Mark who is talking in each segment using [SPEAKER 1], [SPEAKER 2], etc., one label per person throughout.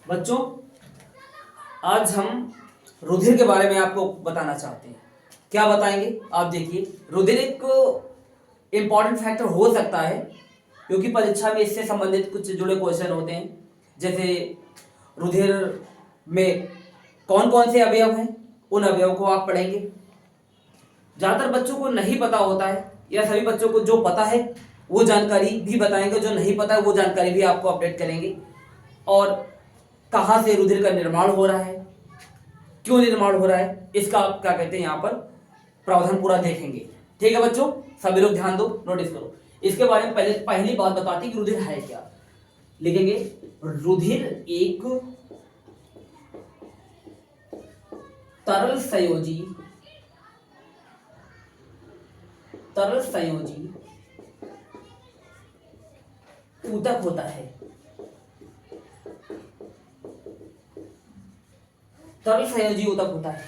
[SPEAKER 1] बच्चों, आज हम रुधिर के बारे में आपको बताना चाहते हैं। क्या बताएंगे? आप देखिए, रुधिर एक इम्पॉर्टेंट फैक्टर हो सकता है क्योंकि परीक्षा में इससे संबंधित कुछ जुड़े क्वेश्चन होते हैं। जैसे रुधिर में कौन कौन से अवयव हैं, उन अवयव को आप पढ़ेंगे। ज़्यादातर बच्चों को नहीं पता होता है, या सभी बच्चों को जो पता है वो जानकारी भी बताएंगे, जो नहीं पता है वो जानकारी भी आपको अपडेट करेंगे। और कहाँ से रुधिर का निर्माण हो रहा है, क्यों निर्माण हो रहा है, इसका आप क्या कहते हैं यहाँ पर प्रावधान पूरा देखेंगे। ठीक है बच्चों, सभी लोग ध्यान दो, नोटिस करो। इसके बारे में पहली बात बताते हैं कि रुधिर है क्या। लिखेंगे, रुधिर एक तरल संयोजी ऊतक होता है। तरल संयोजी ऊतक होता है,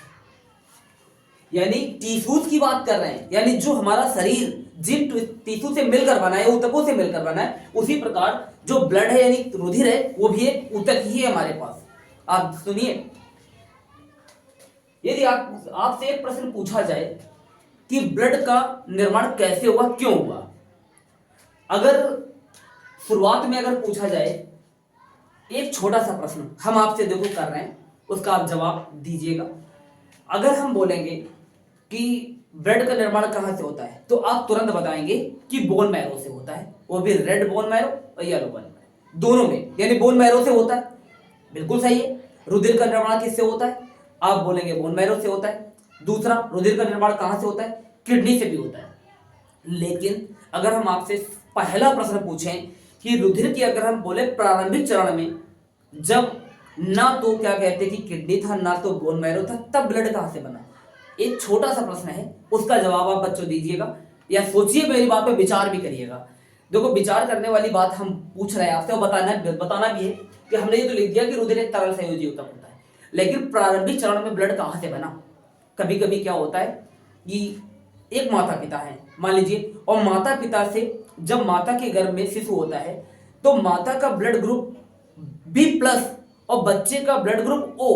[SPEAKER 1] यानी टिश्यूज की बात कर रहे हैं, यानी जो हमारा शरीर जिन टिश्यू से मिलकर बना है, ऊतकों से मिलकर बना है, उसी प्रकार जो ब्लड है यानी रुधिर है वो भी एक ऊतक ही है हमारे पास। आप सुनिए, यदि आपसे एक प्रश्न पूछा जाए कि ब्लड का निर्माण कैसे हुआ, क्यों हुआ, अगर शुरुआत में अगर पूछा जाए एक छोटा सा प्रश्न हम आपसे देखो कर रहे हैं, उसका आप जवाब दीजिएगा। अगर हम बोलेंगे कि ब्लड का निर्माण कहां से होता है, तो आप तुरंत बताएंगे कि बोन मैरो से होता है, वो भी रेड बोन मैरो और येलो बोन मैरो दोनों में, यानी बोन मैरो से होता है। बिल्कुल सही है। रुधिर का निर्माण किससे होता है? आप बोलेंगे बोन मैरो से होता है। दूसरा, रुधिर का निर्माण कहां से होता है? किडनी से भी होता है। लेकिन अगर हम आपसे पहला प्रश्न पूछें कि रुधिर की, अगर हम बोले प्रारंभिक चरण में जब ना तो क्या कहते कि किडनी था ना तो बोन मैरो था, तब ब्लड कहां से बना? एक छोटा सा प्रश्न है, उसका जवाब आप बच्चों दीजिएगा, या सोचिए, मेरी बात पे विचार भी करिएगा। देखो, विचार करने वाली बात हम पूछ रहे हैं आपसे, और बताना भी है कि हमने ये तो लिख दिया कि रुधिर एक तरल संयोजी ऊतक होता है, लेकिन प्रारंभिक चरण में ब्लड कहां से बना? कभी कभी क्या होता है कि एक माता पिता है मान लीजिए, और माता पिता से जब माता के गर्भ में शिशु होता है तो माता का ब्लड ग्रुप B+ और बच्चे का ब्लड ग्रुप O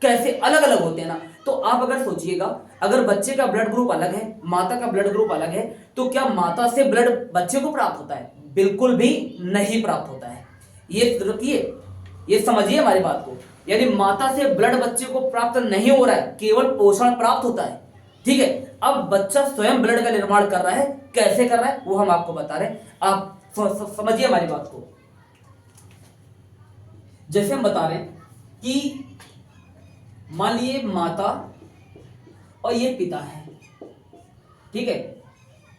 [SPEAKER 1] कैसे अलग अलग होते हैं ना। तो आप अगर सोचिएगा, अगर बच्चे का ब्लड ग्रुप अलग है, माता का ब्लड ग्रुप अलग है, तो क्या माता से ब्लड बच्चे को प्राप्त होता है? बिल्कुल भी नहीं प्राप्त होता है। ये रखिए, ये समझिए हमारी बात को, यानी माता से ब्लड बच्चे को प्राप्त नहीं हो रहा है, केवल पोषण प्राप्त होता है। ठीक है, अब बच्चा स्वयं ब्लड का निर्माण कर रहा है, कैसे कर रहा है वो हम आपको बता रहे हैं, आप समझिए हमारी बात को। जैसे हम बता रहे हैं कि मान लीजिए माता और ये पिता है, ठीक है,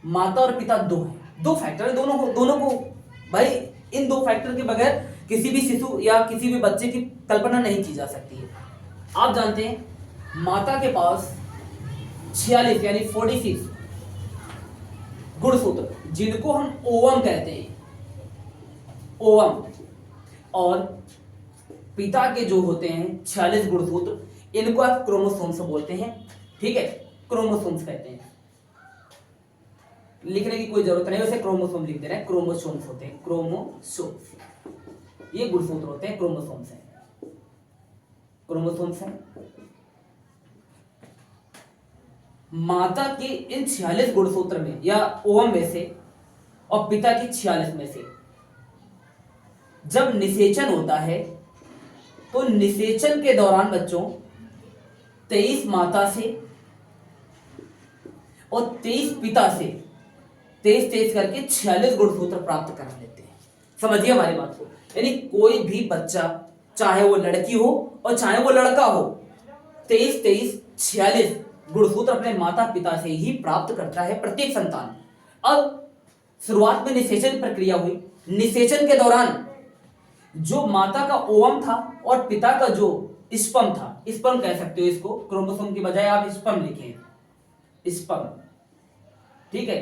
[SPEAKER 1] माता और पिता दो है, दो फैक्टर है, दोनों को भाई, इन दो फैक्टर के बगैर किसी भी शिशु या किसी भी बच्चे की कल्पना नहीं की जा सकती है। आप जानते हैं माता के पास 46 यानी 46 गुणसूत्र, जिनको हम ओवम कहते हैं, ओवम, और पिता के जो होते हैं 46 गुणसूत्र, इनको आप क्रोमोसोम्स बोलते हैं। ठीक है, क्रोमोसोम्स कहते हैं, लिखने की कोई जरूरत नहीं, वैसे क्रोमोसोम लिख दे रहे हैं, क्रोमोसोम्स होते हैं, क्रोमोसोम्स, ये गुणसूत्र होते हैं, क्रोमोसोम्स हैं, क्रोमोसोम्स हैं। माता के इन 46 गुणसूत्र में या ओवम में से और पिता की 46 में से जब निषेचन होता है तो निषेचन के दौरान बच्चों 23 माता से और 23 पिता से 23 करके 46 गुणसूत्र प्राप्त कर लेते हैं। समझिए हमारी बात को, यानी कोई भी बच्चा, चाहे वो लड़की हो और चाहे वो लड़का हो, 23 46 गुणसूत्र अपने माता पिता से ही प्राप्त करता है प्रत्येक संतान। अब शुरुआत में निषेचन प्रक्रिया हुई, निषेचन के दौरान जो माता का ओवम था और पिता का जो स्पर्म था, स्पर्म कह सकते हो इसको, क्रोमोसोम की बजाय आप स्पर्म लिखें, स्पर्म, ठीक है,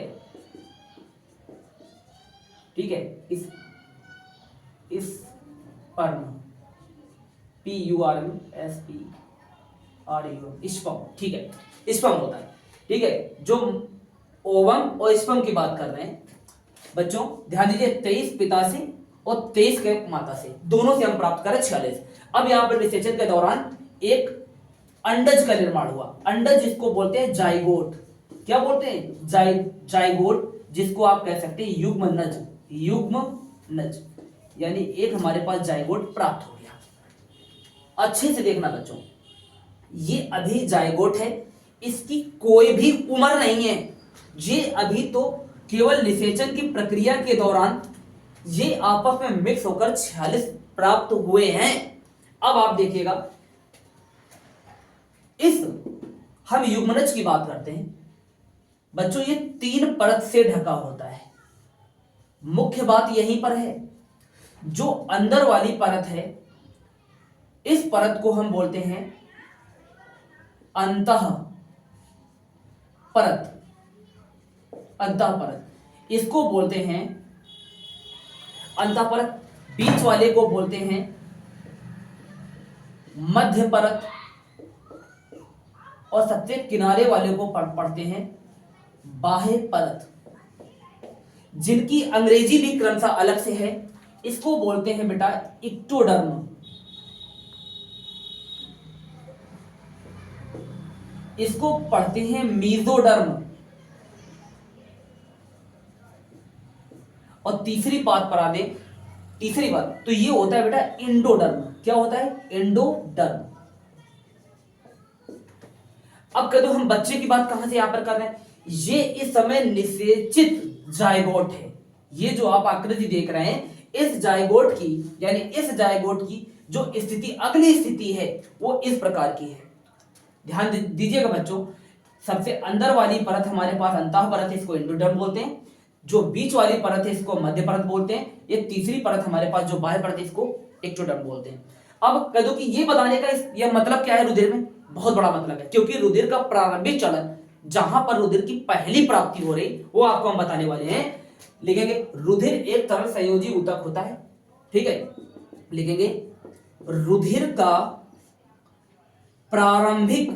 [SPEAKER 1] ठीक है, इस स्पर्म, PURMSPREUM, स्पर्म, ठीक है, स्पर्म होता है। ठीक है, जो ओवम और स्पर्म की बात कर रहे हैं बच्चों, ध्यान दीजिए, 23 पिता से और 23 के माता से, दोनों से हम प्राप्त करें 46। अब यहाँ पर निषेचन के दौरान एक अंडज का निर्माण हुआ। अंडज जिसको बोलते हैं जाइगोट, क्या बोलते हैं, जाइगोट, जिसको आप कह सकते हैं युग्मनज, युग्मनज, यानी एक हमारे पास जाइगोट प्राप्त हो गया। अच्छे से देखना बच्चों, ये अभी जाइगोट है, इसकी कोई भी उम्र नहीं है, ये अभी तो केवल निषेचन की प्रक्रिया के दौरान ये आपस में मिक्स होकर 46 प्राप्त हुए हैं। अब आप देखिएगा, इस हम युग्मनज की बात करते हैं बच्चों, ये 3 परत से ढका होता है। मुख्य बात यहीं पर है, जो अंदर वाली परत है, इस परत को हम बोलते हैं अंतः परत, अंतः परत इसको बोलते हैं अंतः परत। बीच वाले को बोलते हैं मध्य परत, और सबसे किनारे वाले को पढ़ते हैं बाह्य परत, जिनकी अंग्रेजी भी क्रमशः अलग से है। इसको बोलते हैं बेटा इक्टोडर्म, इसको पढ़ते हैं मीजोडर्म, और तीसरी बात पढ़ा दे, तीसरी बात तो ये होता है बेटा एंडोडर्म। क्या होता है, एंडोडर्म। अब कह दो हम बच्चे की बात कहां से यहां पर कर रहे हैं, ये इस समय निषेचित जायगोट है। ये जो आप आकृति देख रहे हैं, इस जायगोट की, यानी इस जायगोट की जो स्थिति, अगली स्थिति है, वो इस प्रकार की है। ध्यान दीजिएगा बच्चों, सबसे अंदर वाली परत हमारे पास अंतः परत है, इसको एंडोडर्म बोलते हैं। जो बीच वाली परत है, इसको मध्य परत बोलते हैं। ये तीसरी परत हमारे पास जो बाह्य परत है, इसको एक्टोडर्म बोलते हैं। अब कह दो कि ये बताने का यह मतलब क्या है रुधिर में, बहुत बड़ा मतलब है, क्योंकि रुधिर का प्रारंभिक चलन, जहां पर रुधिर की पहली प्राप्ति हो रही, वो आपको हम बताने वाले हैं। लिखेंगे रुधिर एक तरल संयोजी ऊतक होता है, ठीक है। लिखेंगे रुधिर का प्रारंभिक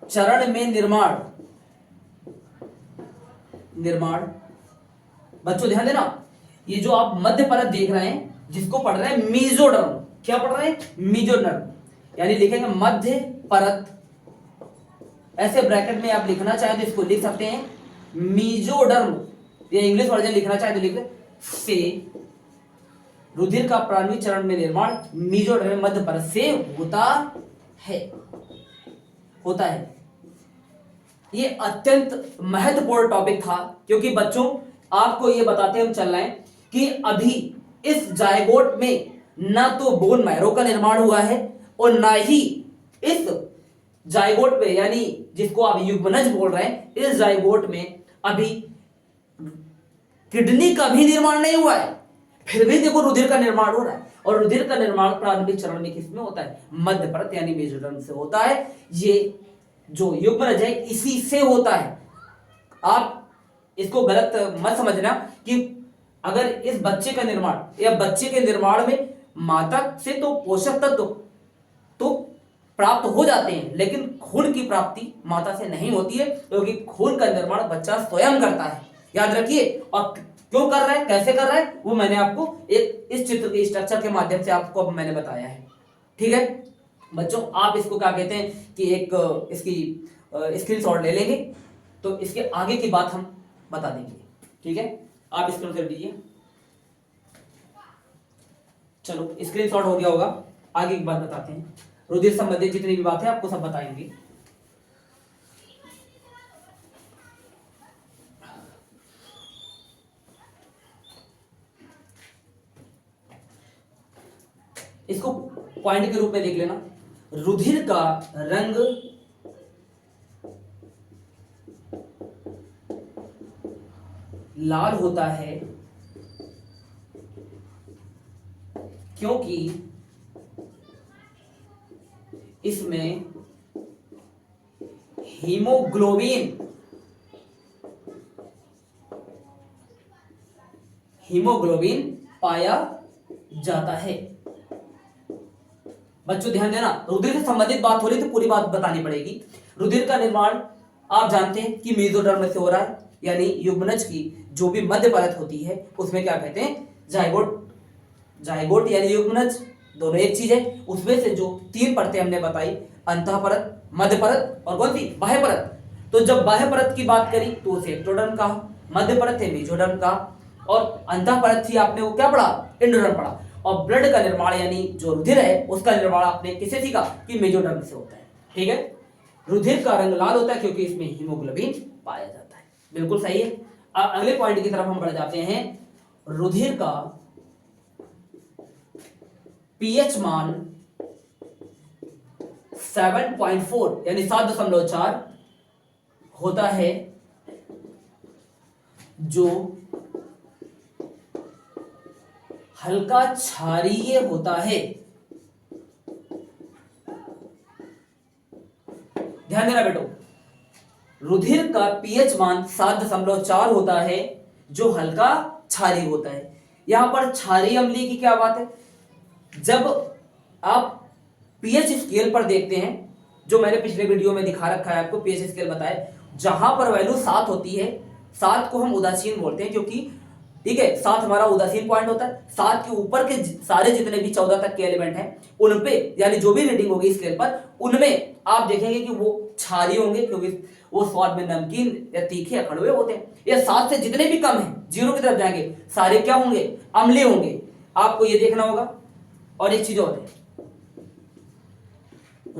[SPEAKER 1] चरण में निर्माण। बच्चों ध्यान देना, ये जो आप मध्य परत देख रहे हैं, जिसको पढ़ रहे हैं मीजोडर्म, क्या पढ़ रहे हैं, मीजोडर्म, यानी लिखेंगे मध्य परत। ऐसे ब्रैकेट में आप लिखना चाहे तो इसको लिख सकते हैं मीजोडर्म, या इंग्लिश वर्जन लिखना चाहे तो लिख से रुधिर का प्रारंभिक चरण में निर्माण मीजोडर्म मध्य परत से होता है। ये अत्यंत महत्वपूर्ण टॉपिक था, क्योंकि बच्चों आपको ये बताते हम चल रहे हैं कि अभी इस जायगोट में ना तो बोन मैरो का निर्माण हुआ है, और ना ही इस जायगोट में, यानी जिसको आप युग्मनज बोल रहे हैं, इस जायगोट में अभी किडनी का भी निर्माण नहीं हुआ है। फिर भी देखो रुधिर का निर्माण हो रहा है, और रुधिर का निर्माण प्रारंभिक चरण में किसमें होता है, मध्य परत यानी मेसोडर्म से होता है। ये जो युग्मनज है इसी से होता है। आप इसको गलत मत समझना कि अगर इस बच्चे का निर्माण या बच्चे के निर्माण में माता से तो पोषक तत्व तो प्राप्त हो जाते हैं, लेकिन खून की प्राप्ति माता से नहीं होती है, क्योंकि खून का निर्माण बच्चा स्वयं करता है। याद रखिए, और क्यों कर रहा है, कैसे कर रहा है, वो मैंने आपको एक इस चित्र के स्ट्रक्चर के माध्यम से आपको अब मैंने बताया है। ठीक है बच्चों, आप इसको क्या कहते हैं कि एक इसकी स्क्रीनशॉट ले लेंगे, तो इसके आगे की बात हम बता देंगे। ठीक है, आप स्क्रीनशॉट लीजिए। चलो स्क्रीनशॉट हो गया होगा, आगे की बात बताते हैं। रुधिर संबंधित जितनी भी बात है आपको सब बताएंगे। इसको पॉइंट के रूप में देख लेना। रुधिर का रंग लाल होता है क्योंकि इसमें हीमोग्लोबिन पाया जाता है। बच्चों ध्यान देना, रुधिर से संबंधित बात हो रही तो पूरी बात बतानी पड़ेगी। रुधिर का निर्माण आप जानते हैं कि मेसोडर्म से हो रहा है, यानी युग्मनज की जो भी मध्य परत होती है उसमें क्या कहते हैं, जाइगोट। जाइगोट यानी युग्मनज, दोनों एक चीज है। उसमें से जो 3 परतें हमने बताई, अंतः परत, मध्य परत और कौन सी, बाह्य परत। तो जब बाह्य परत की बात करी तो उसे एक्टोडर्म कहा, मध्य परत है मेसोडर्म कहा, और अंतः परत थी आपने वो क्या पढ़ा, एंडोडर्म पढ़ा। और ब्लड का निर्माण यानी जो रुधिर है उसका निर्माण आपने किससे सीखा कि मेसोडर्म से होता है। ठीक है, रुधिर का रंग लाल होता है क्योंकि इसमें हीमोग्लोबिन पाया जाता है। बिल्कुल सही है। अगले पॉइंट की तरफ हम बढ़ जाते हैं। रुधिर का पीएच मान 7.4 यानी 7.4 होता है, जो हल्का क्षारीय होता है। ध्यान देना बेटो, रुधिर का पीएच मान 7.4 होता है जो हल्का क्षारीय होता है। यहां पर क्षारीय अम्लीय की क्या बात है, जब आप पीएच स्केल पर देखते हैं, जो मैंने पिछले वीडियो में दिखा रखा है आपको, पीएच स्केल बताए, जहां पर वैल्यू 7 होती है, 7 को हम उदासीन बोलते हैं क्योंकि ठीक है 7 हमारा उदासीन पॉइंट होता है। 7 के ऊपर के सारे जितने भी 14 तक के एलिमेंट हैं उन पे यानी जो भी रीडिंग होगी स्केल पर, उनमें आप देखेंगे कि वो क्षारीय होंगे क्योंकि वो स्वाद में नमकीन या तीखे या कड़वे होते हैं। या 7 से जितने भी कम हैं, 0 की तरफ जाएंगे, सारे क्या होंगे, अम्लीय होंगे। आपको ये देखना होगा। और एक चीज और है,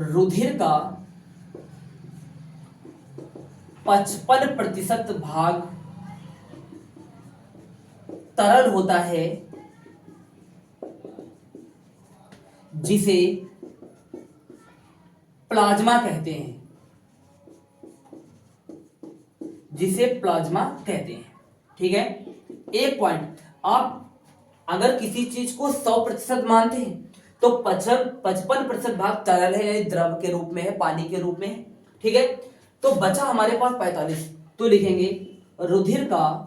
[SPEAKER 1] रुधिर का 55% भाग तरल होता है, जिसे प्लाज्मा कहते हैं, जिसे प्लाज्मा कहते हैं। ठीक है, एक पॉइंट, आप अगर किसी चीज को 100% मानते हैं तो 55% भाग तरल है यानी द्रव के रूप में है, पानी के रूप में है। ठीक है, तो बचा हमारे पास 45, तो लिखेंगे रुधिर का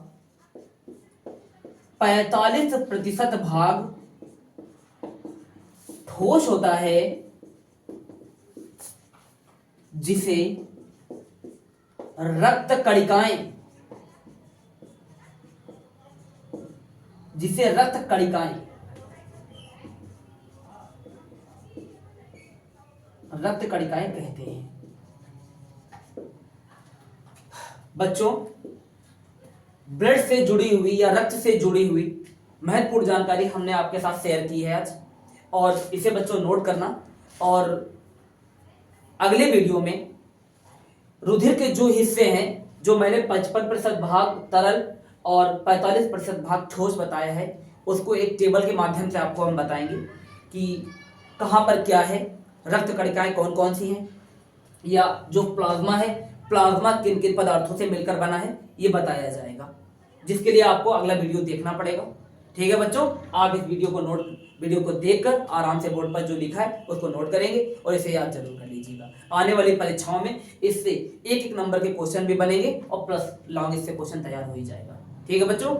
[SPEAKER 1] 45% भाग ठोस होता है, जिसे रक्त कणिकाएं, जिसे रक्त कणिकाएं कहते हैं। बच्चों, ब्लड से जुड़ी हुई या रक्त से जुड़ी हुई महत्वपूर्ण जानकारी हमने आपके साथ शेयर की है आज, और इसे बच्चों नोट करना। और अगले वीडियो में रुधिर के जो हिस्से हैं, जो मैंने 55% भाग तरल और 45% भाग ठोस बताया है, उसको एक टेबल के माध्यम से आपको हम बताएंगे कि कहाँ पर क्या है, रक्त कणिकाएं कौन कौन सी हैं, या जो प्लाज्मा है, प्लाज्मा किन किन पदार्थों से मिलकर बना है, ये बताया जाएगा, जिसके लिए आपको अगला वीडियो देखना पड़ेगा। ठीक है बच्चों, आप इस वीडियो को देखकर आराम से बोर्ड पर जो लिखा है उसको नोट करेंगे और इसे याद जरूर कर लीजिएगा। आने वाली परीक्षाओं में इससे एक एक नंबर के क्वेश्चन भी बनेंगे और प्लस लॉन्ग इससे क्वेश्चन तैयार हो ही जाएगा। ठीक है बच्चों।